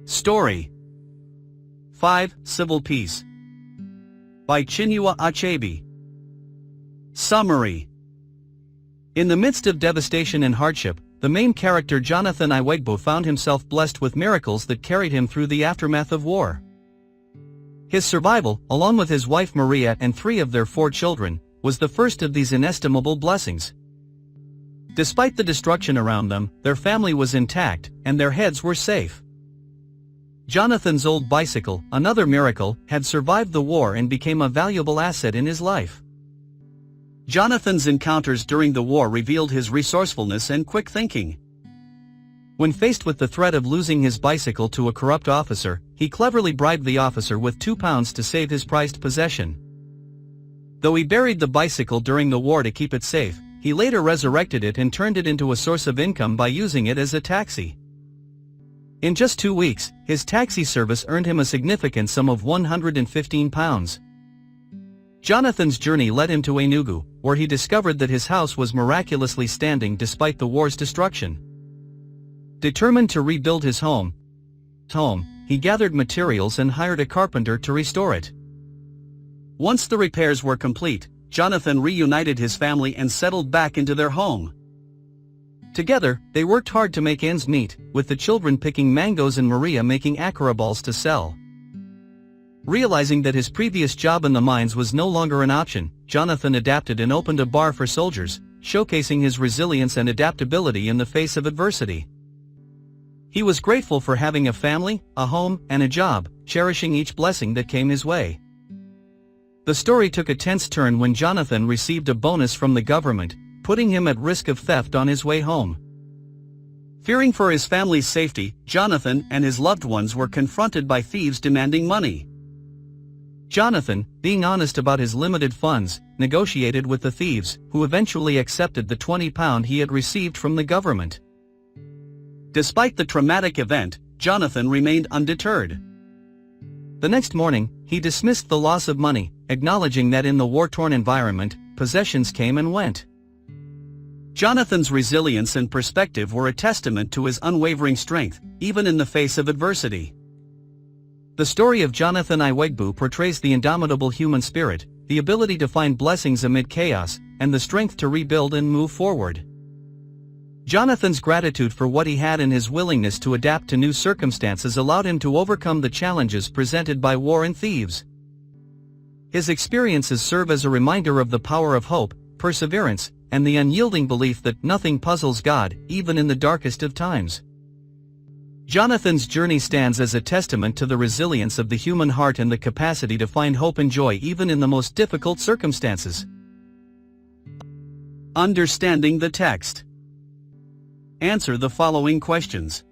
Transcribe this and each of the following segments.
Story 5. Civil Peace by Chinua Achebe. Summary. In the midst of devastation and hardship, the main character Jonathan Iweghbo found himself blessed with miracles that carried him through the aftermath of war. His survival, along with his wife Maria and 3 of their 4 children, was the first of these inestimable blessings. Despite the destruction around them, their family was intact, and their heads were safe. Jonathan's old bicycle, another miracle, had survived the war and became a valuable asset in his life. Jonathan's encounters during the war revealed his resourcefulness and quick thinking. When faced with the threat of losing his bicycle to a corrupt officer, he cleverly bribed the officer with £2 to save his prized possession. Though he buried the bicycle during the war to keep it safe, he later resurrected it and turned it into a source of income by using it as a taxi. In just 2 weeks, his taxi service earned him a significant sum of £115. Jonathan's journey led him to Enugu, where he discovered that his house was miraculously standing despite the war's destruction. Determined to rebuild his home, he gathered materials and hired a carpenter to restore it. Once the repairs were complete, Jonathan reunited his family and settled back into their home. Together, they worked hard to make ends meet, with the children picking mangoes and Maria making akara balls to sell. Realizing that his previous job in the mines was no longer an option, Jonathan adapted and opened a bar for soldiers, showcasing his resilience and adaptability in the face of adversity. He was grateful for having a family, a home, and a job, cherishing each blessing that came his way. The story took a tense turn when Jonathan received a bonus from the government, putting him at risk of theft on his way home. Fearing for his family's safety, Jonathan and his loved ones were confronted by thieves demanding money. Jonathan, being honest about his limited funds, negotiated with the thieves, who eventually accepted the £20 he had received from the government. Despite the traumatic event, Jonathan remained undeterred. The next morning, he dismissed the loss of money, acknowledging that in the war-torn environment, possessions came and went. Jonathan's resilience and perspective were a testament to his unwavering strength, even in the face of adversity. The story of Jonathan Iweghbo portrays the indomitable human spirit, the ability to find blessings amid chaos, and the strength to rebuild and move forward. Jonathan's gratitude for what he had and his willingness to adapt to new circumstances allowed him to overcome the challenges presented by war and thieves. His experiences serve as a reminder of the power of hope, perseverance, and the unyielding belief that nothing puzzles God, even in the darkest of times. Jonathan's journey stands as a testament to the resilience of the human heart and the capacity to find hope and joy even in the most difficult circumstances. Understanding the text. Answer the following questions.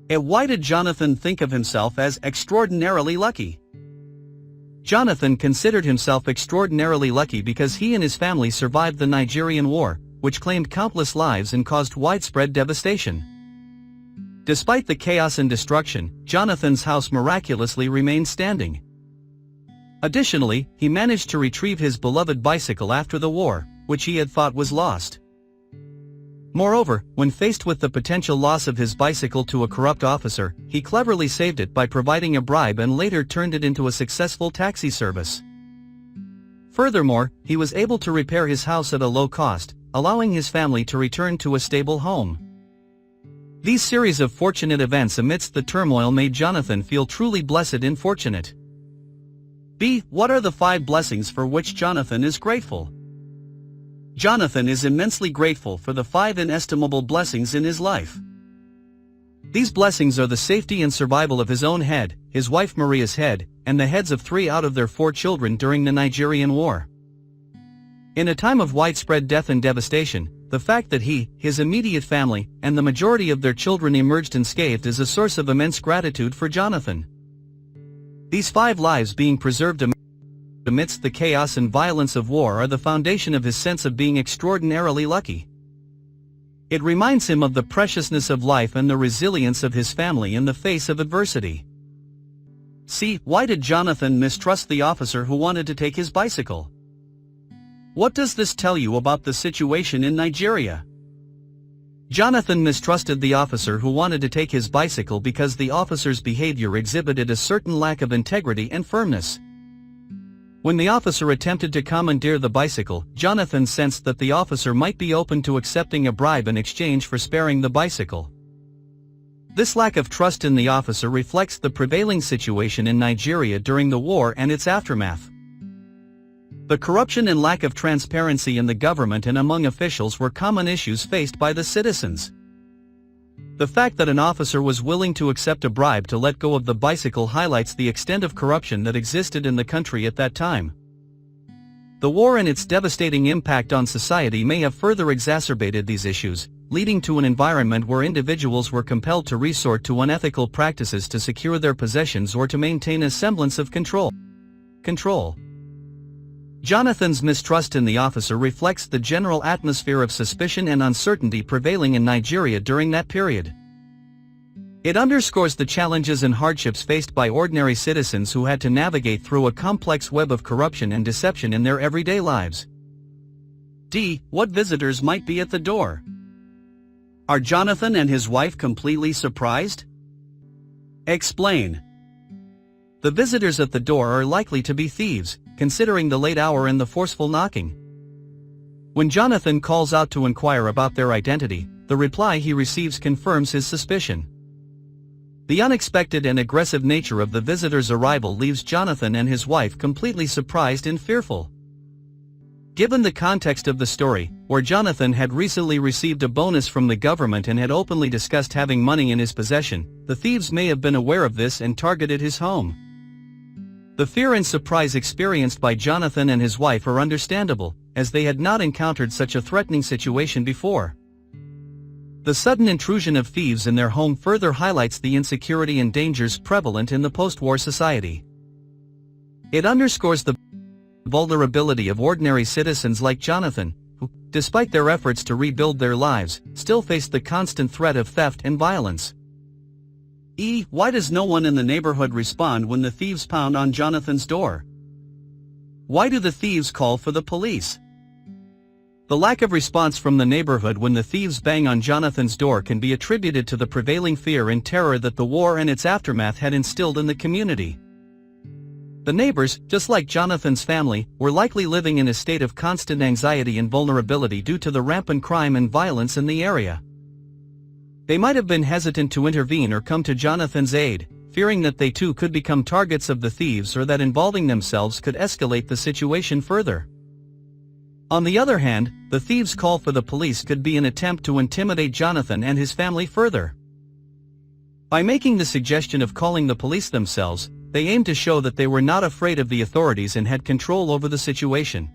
Why did Jonathan think of himself as extraordinarily lucky? Jonathan considered himself extraordinarily lucky because he and his family survived the Nigerian War, which claimed countless lives and caused widespread devastation. Despite the chaos and destruction, Jonathan's house miraculously remained standing. Additionally, he managed to retrieve his beloved bicycle after the war, which he had thought was lost. Moreover, when faced with the potential loss of his bicycle to a corrupt officer, he cleverly saved it by providing a bribe and later turned it into a successful taxi service. Furthermore, he was able to repair his house at a low cost, allowing his family to return to a stable home. These series of fortunate events amidst the turmoil made Jonathan feel truly blessed and fortunate. B. What are the 5 blessings for which Jonathan is grateful? Jonathan is immensely grateful for the 5 inestimable blessings in his life. These blessings are the safety and survival of his own head, his wife Maria's head, and the heads of 3 out of their 4 children during the Nigerian War. In a time of widespread death and devastation, the fact that he, his immediate family, and the majority of their children emerged unscathed is a source of immense gratitude for Jonathan. These 5 lives being preserved amidst the chaos and violence of war are the foundation of his sense of being extraordinarily lucky. It reminds him of the preciousness of life and the resilience of his family in the face of adversity. C. Why did Jonathan mistrust the officer who wanted to take his bicycle? What does this tell you about the situation in Nigeria? Jonathan mistrusted the officer who wanted to take his bicycle because the officer's behavior exhibited a certain lack of integrity and firmness. When the officer attempted to commandeer the bicycle, Jonathan sensed that the officer might be open to accepting a bribe in exchange for sparing the bicycle. This lack of trust in the officer reflects the prevailing situation in Nigeria during the war and its aftermath. The corruption and lack of transparency in the government and among officials were common issues faced by the citizens. The fact that an officer was willing to accept a bribe to let go of the bicycle highlights the extent of corruption that existed in the country at that time. The war and its devastating impact on society may have further exacerbated these issues, leading to an environment where individuals were compelled to resort to unethical practices to secure their possessions or to maintain a semblance of control. Jonathan's mistrust in the officer reflects the general atmosphere of suspicion and uncertainty prevailing in Nigeria during that period. It underscores the challenges and hardships faced by ordinary citizens who had to navigate through a complex web of corruption and deception in their everyday lives. D. What visitors might be at the door? Are Jonathan and his wife completely surprised? Explain. The visitors at the door are likely to be thieves, considering the late hour and the forceful knocking. When Jonathan calls out to inquire about their identity, the reply he receives confirms his suspicion. The unexpected and aggressive nature of the visitors' arrival leaves Jonathan and his wife completely surprised and fearful. Given the context of the story, where Jonathan had recently received a bonus from the government and had openly discussed having money in his possession, the thieves may have been aware of this and targeted his home. The fear and surprise experienced by Jonathan and his wife are understandable, as they had not encountered such a threatening situation before. The sudden intrusion of thieves in their home further highlights the insecurity and dangers prevalent in the post-war society. It underscores the vulnerability of ordinary citizens like Jonathan, who, despite their efforts to rebuild their lives, still face the constant threat of theft and violence. E. Why does no one in the neighborhood respond when the thieves pound on Jonathan's door? Why do the thieves call for the police? The lack of response from the neighborhood when the thieves bang on Jonathan's door can be attributed to the prevailing fear and terror that the war and its aftermath had instilled in the community. The neighbors, just like Jonathan's family, were likely living in a state of constant anxiety and vulnerability due to the rampant crime and violence in the area. They might have been hesitant to intervene or come to Jonathan's aid, fearing that they too could become targets of the thieves or that involving themselves could escalate the situation further. On the other hand, the thieves' call for the police could be an attempt to intimidate Jonathan and his family further. By making the suggestion of calling the police themselves, they aimed to show that they were not afraid of the authorities and had control over the situation.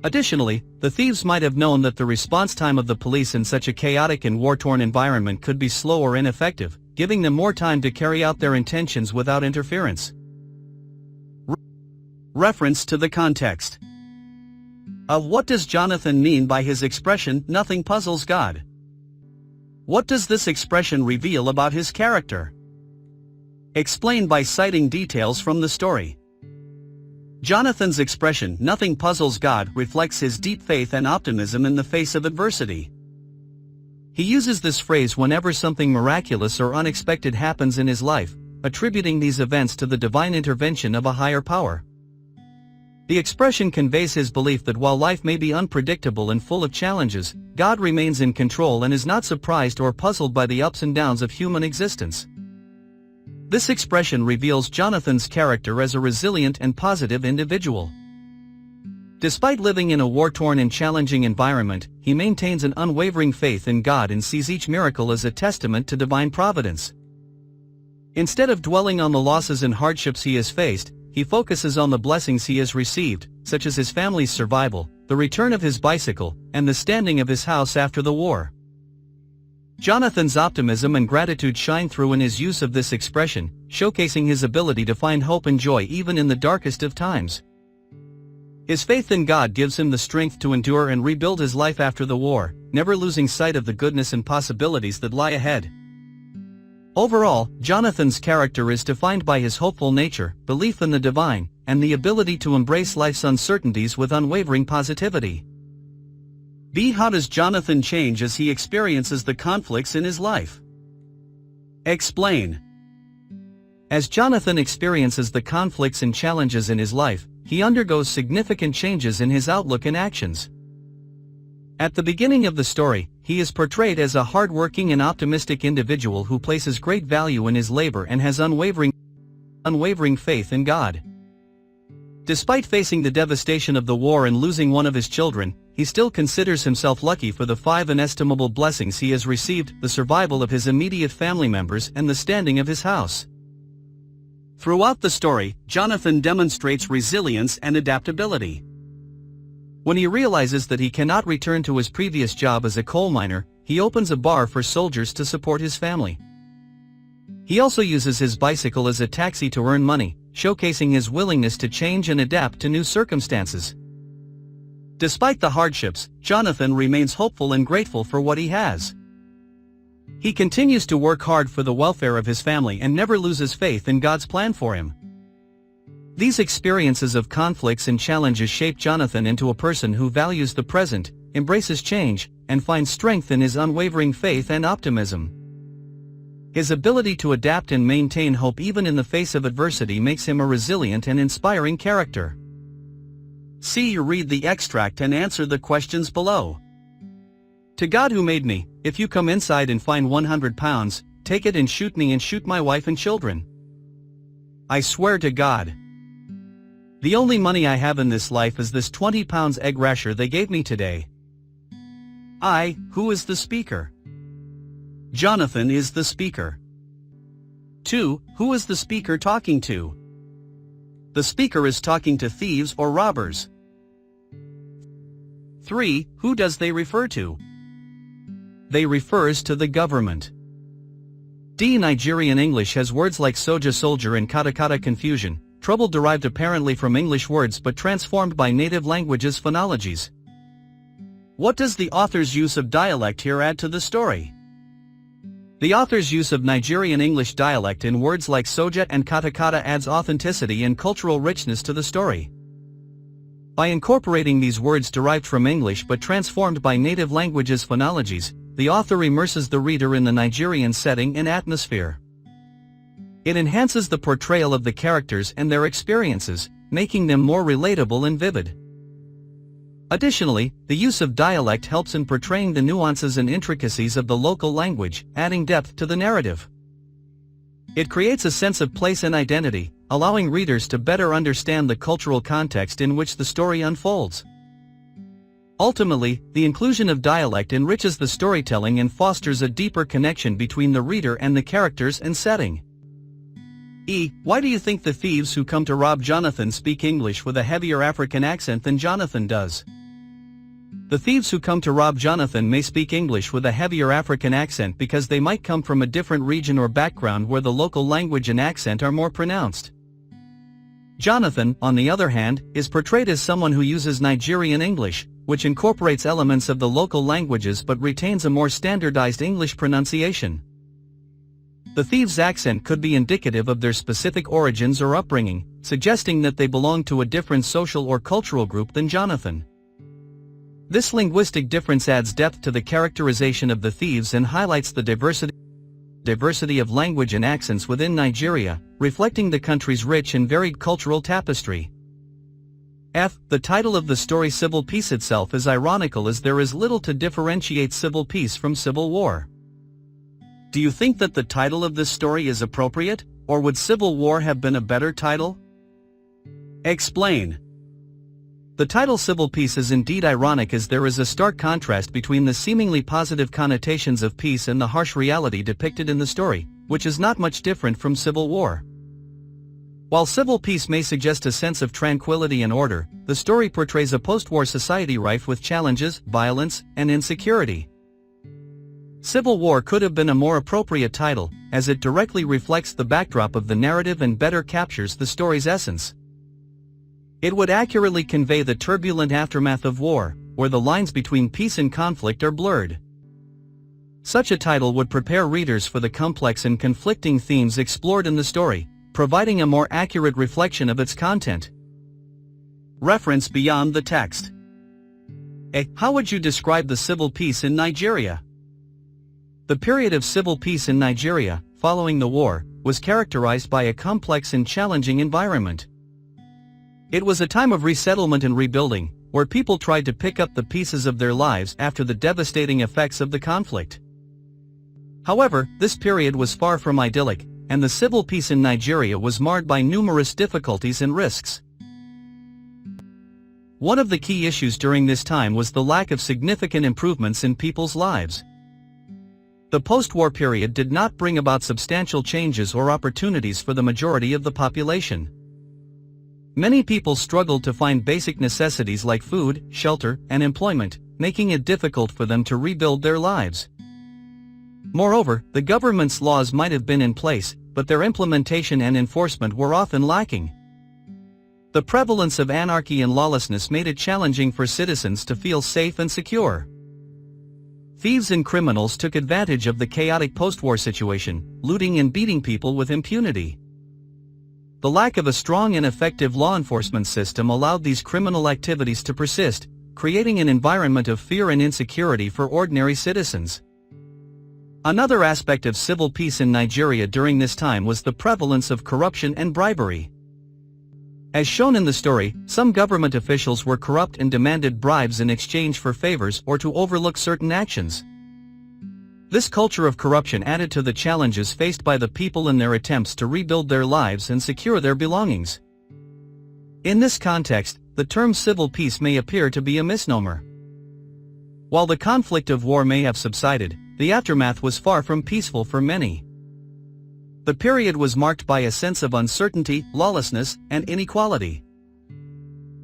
Additionally, the thieves might have known that the response time of the police in such a chaotic and war-torn environment could be slow or ineffective, giving them more time to carry out their intentions without interference. Reference to the context. What does Jonathan mean by his expression, "Nothing puzzles God"? What does this expression reveal about his character? Explain by citing details from the story. Jonathan's expression, "Nothing puzzles God," reflects his deep faith and optimism in the face of adversity. He uses this phrase whenever something miraculous or unexpected happens in his life, attributing these events to the divine intervention of a higher power. The expression conveys his belief that while life may be unpredictable and full of challenges, God remains in control and is not surprised or puzzled by the ups and downs of human existence. This expression reveals Jonathan's character as a resilient and positive individual. Despite living in a war-torn and challenging environment, he maintains an unwavering faith in God and sees each miracle as a testament to divine providence. Instead of dwelling on the losses and hardships he has faced, he focuses on the blessings he has received, such as his family's survival, the return of his bicycle, and the standing of his house after the war. Jonathan's optimism and gratitude shine through in his use of this expression, showcasing his ability to find hope and joy even in the darkest of times. His faith in God gives him the strength to endure and rebuild his life after the war, never losing sight of the goodness and possibilities that lie ahead. Overall, Jonathan's character is defined by his hopeful nature, belief in the divine, and the ability to embrace life's uncertainties with unwavering positivity. B. How does Jonathan change as he experiences the conflicts in his life? Explain. As Jonathan experiences the conflicts and challenges in his life, he undergoes significant changes in his outlook and actions. At the beginning of the story, he is portrayed as a hard-working and optimistic individual who places great value in his labor and has unwavering faith in God. Despite facing the devastation of the war and losing one of his children, he still considers himself lucky for the 5 inestimable blessings he has received, the survival of his immediate family members and the standing of his house. Throughout the story, Jonathan demonstrates resilience and adaptability. When he realizes that he cannot return to his previous job as a coal miner, he opens a bar for soldiers to support his family. He also uses his bicycle as a taxi to earn money, showcasing his willingness to change and adapt to new circumstances. Despite the hardships, Jonathan remains hopeful and grateful for what he has. He continues to work hard for the welfare of his family and never loses faith in God's plan for him. These experiences of conflicts and challenges shape Jonathan into a person who values the present, embraces change, and finds strength in his unwavering faith and optimism. His ability to adapt and maintain hope even in the face of adversity makes him a resilient and inspiring character. See or read the extract and answer the questions below. To God who made me, if you come inside and find 100 pounds, take it and shoot me and shoot my wife and children. I swear to God. The only money I have in this life is this 20 pounds egg rasher they gave me today. Who is the speaker? Jonathan is the speaker. 2. Who is the speaker talking to? The speaker is talking to thieves or robbers. 3. Who does they refer to? They refers to the government. D. Nigerian English has words like soja soldier and katakata confusion, trouble derived apparently from English words but transformed by native languages' phonologies. What does the author's use of dialect here add to the story? The author's use of Nigerian English dialect in words like soja and katakata adds authenticity and cultural richness to the story. By incorporating these words derived from English but transformed by native languages' phonologies, the author immerses the reader in the Nigerian setting and atmosphere. It enhances the portrayal of the characters and their experiences, making them more relatable and vivid. Additionally, the use of dialect helps in portraying the nuances and intricacies of the local language, adding depth to the narrative. It creates a sense of place and identity, allowing readers to better understand the cultural context in which the story unfolds. Ultimately, the inclusion of dialect enriches the storytelling and fosters a deeper connection between the reader and the characters and setting. Why do you think the thieves who come to rob Jonathan speak English with a heavier African accent than Jonathan does? The thieves who come to rob Jonathan may speak English with a heavier African accent because they might come from a different region or background where the local language and accent are more pronounced. Jonathan, on the other hand, is portrayed as someone who uses Nigerian English, which incorporates elements of the local languages but retains a more standardized English pronunciation. The thieves' accent could be indicative of their specific origins or upbringing, suggesting that they belong to a different social or cultural group than Jonathan. This linguistic difference adds depth to the characterization of the thieves and highlights the diversity of language and accents within Nigeria, reflecting the country's rich and varied cultural tapestry. The title of the story Civil Peace itself is ironical as there is little to differentiate civil peace from civil war. Do you think that the title of this story is appropriate, or would Civil War have been a better title? Explain. The title Civil Peace is indeed ironic as there is a stark contrast between the seemingly positive connotations of peace and the harsh reality depicted in the story, which is not much different from civil war. While civil peace may suggest a sense of tranquility and order, the story portrays a post-war society rife with challenges, violence, and insecurity. Civil War could have been a more appropriate title, as it directly reflects the backdrop of the narrative and better captures the story's essence. It would accurately convey the turbulent aftermath of war, where the lines between peace and conflict are blurred. Such a title would prepare readers for the complex and conflicting themes explored in the story, providing a more accurate reflection of its content. Reference beyond the text. How would you describe the civil peace in Nigeria? The period of civil peace in Nigeria, following the war, was characterized by a complex and challenging environment. It was a time of resettlement and rebuilding, where people tried to pick up the pieces of their lives after the devastating effects of the conflict. However, this period was far from idyllic, and the civil peace in Nigeria was marred by numerous difficulties and risks. One of the key issues during this time was the lack of significant improvements in people's lives. The post-war period did not bring about substantial changes or opportunities for the majority of the population. Many people struggled to find basic necessities like food, shelter, and employment, making it difficult for them to rebuild their lives. Moreover, the government's laws might have been in place, but their implementation and enforcement were often lacking. The prevalence of anarchy and lawlessness made it challenging for citizens to feel safe and secure. Thieves and criminals took advantage of the chaotic post-war situation, looting and beating people with impunity. The lack of a strong and effective law enforcement system allowed these criminal activities to persist, creating an environment of fear and insecurity for ordinary citizens. Another aspect of civil peace in Nigeria during this time was the prevalence of corruption and bribery. As shown in the story, some government officials were corrupt and demanded bribes in exchange for favors or to overlook certain actions. This culture of corruption added to the challenges faced by the people in their attempts to rebuild their lives and secure their belongings. In this context, the term civil peace may appear to be a misnomer. While the conflict of war may have subsided, the aftermath was far from peaceful for many. The period was marked by a sense of uncertainty, lawlessness, and inequality.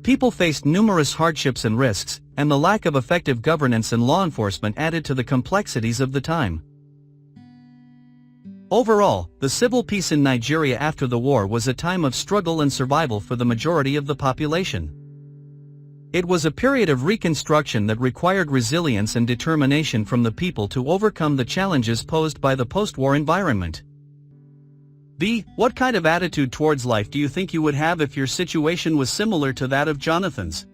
People faced numerous hardships and risks, and the lack of effective governance and law enforcement added to the complexities of the time. Overall, the civil peace in Nigeria after the war was a time of struggle and survival for the majority of the population. It was a period of reconstruction that required resilience and determination from the people to overcome the challenges posed by the post-war environment. B. What kind of attitude towards life do you think you would have if your situation was similar to that of Jonathan's?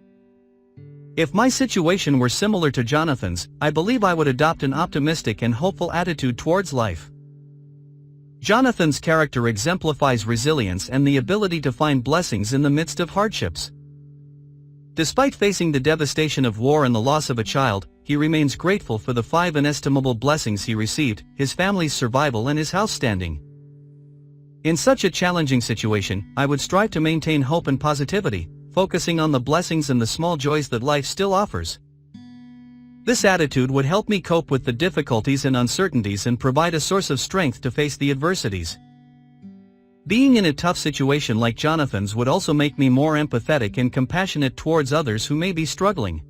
If my situation were similar to Jonathan's, I believe I would adopt an optimistic and hopeful attitude towards life. Jonathan's character exemplifies resilience and the ability to find blessings in the midst of hardships. Despite facing the devastation of war and the loss of a child, he remains grateful for the 5 inestimable blessings he received, his family's survival and his house standing. In such a challenging situation, I would strive to maintain hope and positivity, focusing on the blessings and the small joys that life still offers. This attitude would help me cope with the difficulties and uncertainties and provide a source of strength to face the adversities. Being in a tough situation like Jonathan's would also make me more empathetic and compassionate towards others who may be struggling.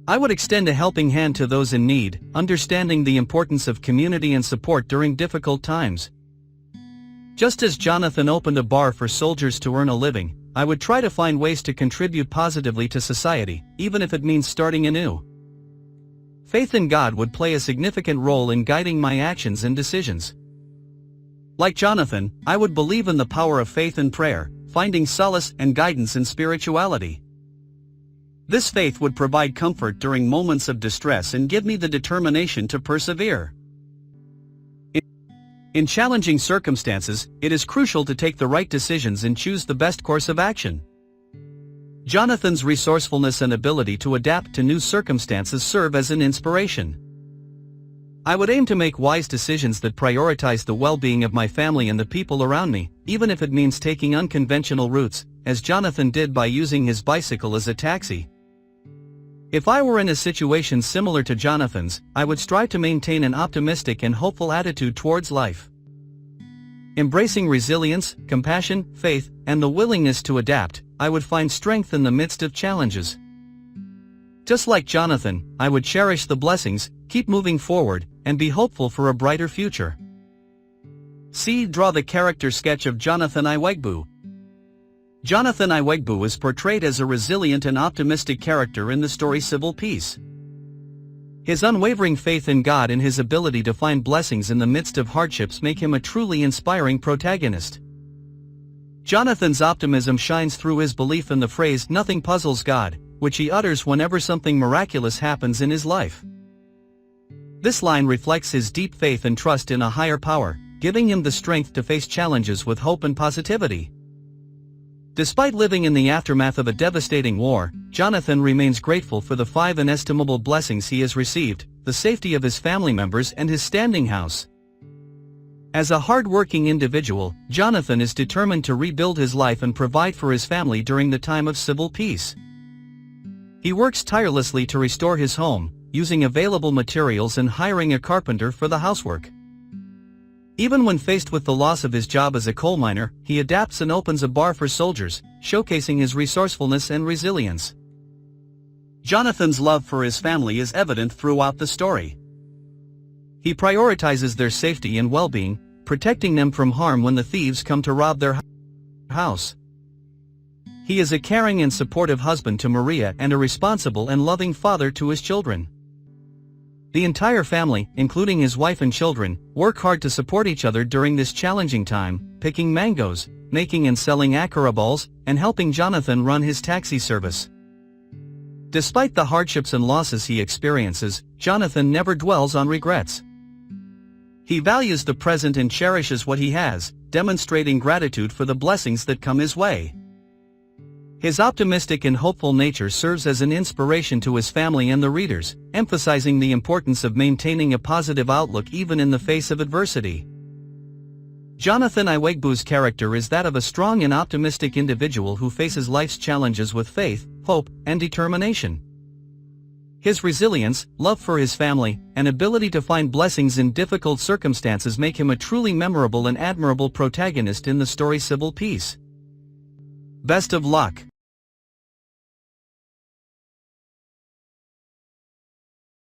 I would extend a helping hand to those in need, understanding the importance of community and support during difficult times. Just as Jonathan opened a bar for soldiers to earn a living, I would try to find ways to contribute positively to society, even if it means starting anew. Faith in God would play a significant role in guiding my actions and decisions. Like Jonathan, I would believe in the power of faith and prayer, finding solace and guidance in spirituality. This faith would provide comfort during moments of distress and give me the determination to persevere. In challenging circumstances, it is crucial to take the right decisions and choose the best course of action. Jonathan's resourcefulness and ability to adapt to new circumstances serve as an inspiration. I would aim to make wise decisions that prioritize the well-being of my family and the people around me, even if it means taking unconventional routes, as Jonathan did by using his bicycle as a taxi. If I were in a situation similar to Jonathan's, I would strive to maintain an optimistic and hopeful attitude towards life. Embracing resilience, compassion, faith, and the willingness to adapt, I would find strength in the midst of challenges. Just like Jonathan, I would cherish the blessings, keep moving forward, and be hopeful for a brighter future. C. Draw the character sketch of Jonathan Iwegbu. Jonathan Iwegbu is portrayed as a resilient and optimistic character in the story Civil Peace. His unwavering faith in God and his ability to find blessings in the midst of hardships make him a truly inspiring protagonist. Jonathan's optimism shines through his belief in the phrase "nothing puzzles God," which he utters whenever something miraculous happens in his life. This line reflects his deep faith and trust in a higher power, giving him the strength to face challenges with hope and positivity. Despite living in the aftermath of a devastating war, Jonathan remains grateful for the 5 inestimable blessings he has received: the safety of his family members and his standing house. As a hard-working individual, Jonathan is determined to rebuild his life and provide for his family during the time of civil peace. He works tirelessly to restore his home, using available materials and hiring a carpenter for the housework. Even when faced with the loss of his job as a coal miner, he adapts and opens a bar for soldiers, showcasing his resourcefulness and resilience. Jonathan's love for his family is evident throughout the story. He prioritizes their safety and well-being, protecting them from harm when the thieves come to rob their house. He is a caring and supportive husband to Maria and a responsible and loving father to his children. The entire family, including his wife and children, work hard to support each other during this challenging time, picking mangoes, making and selling akara balls, and helping Jonathan run his taxi service. Despite the hardships and losses he experiences, Jonathan never dwells on regrets. He values the present and cherishes what he has, demonstrating gratitude for the blessings that come his way. His optimistic and hopeful nature serves as an inspiration to his family and the readers, emphasizing the importance of maintaining a positive outlook even in the face of adversity. Jonathan Iwegbu's character is that of a strong and optimistic individual who faces life's challenges with faith, hope, and determination. His resilience, love for his family, and ability to find blessings in difficult circumstances make him a truly memorable and admirable protagonist in the story Civil Peace. Best of luck.